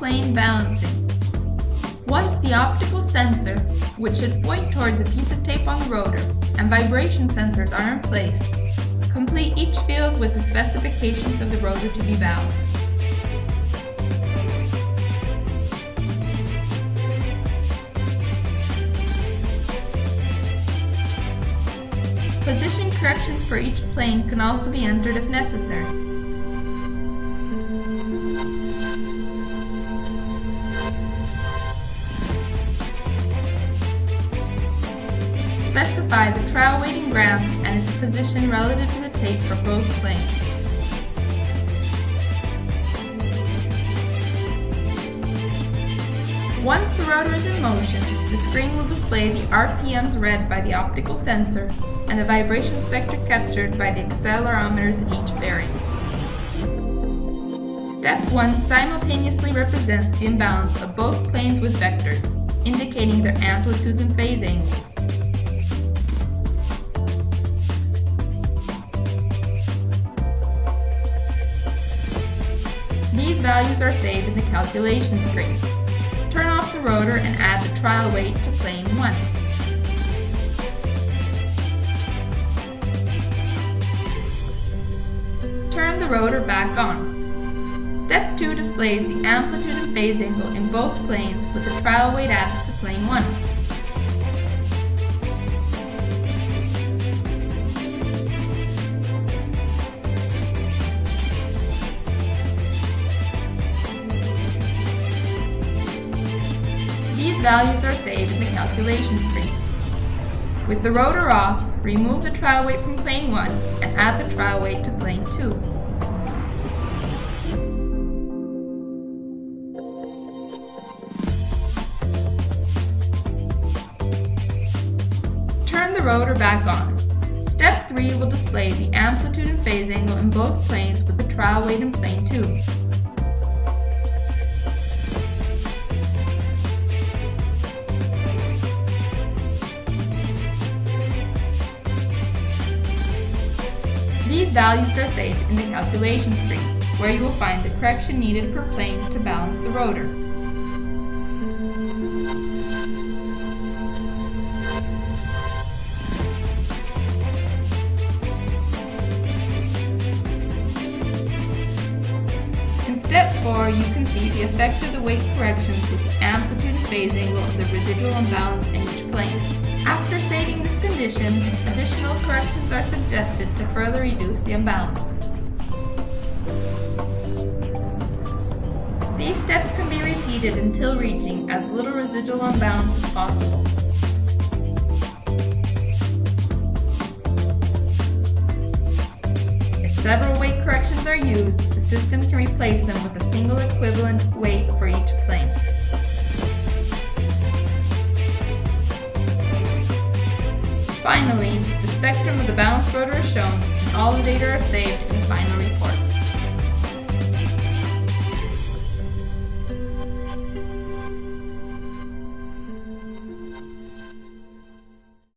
plane balancing. Once the optical sensor, which should point towards a piece of tape on the rotor, and vibration sensors are in place, complete each field with the specifications of the rotor to be balanced. Position corrections for each plane can also be entered if necessary. Specify the trial weighting graph and its position relative to the tape for both planes. Once the rotor is in motion, the screen will display the RPMs read by the optical sensor and the vibration spectra captured by the accelerometers in each bearing. Step 1 simultaneously represents the imbalance of both planes with vectors, indicating their amplitudes and phase angles. These values are saved in the calculation screen. Turn off the rotor and add the trial weight to plane 1. Turn the rotor back on. Step 2 displays the amplitude and phase angle in both planes with the trial weight added to plane 1. These values are saved in the calculation screen. With the rotor off, remove the trial weight from plane 1 and add the trial weight to plane 2. Turn the rotor back on. Step 3 will display the amplitude and phase angle in both planes with the trial weight in plane 2. These values are saved in the calculation screen, where you will find the correction needed per plane to balance the rotor. In step 4, you can see the effect of the weight corrections with the amplitude and phase angle of the residual imbalance in each plane. After saving this condition, additional corrections are suggested to further reduce the imbalance. These steps can be repeated until reaching as little residual imbalance as possible. If several weight corrections are used, the system can replace them with a single equivalent weight for each plane. Finally, the spectrum of the balanced rotor is shown and all the data are saved in the final report.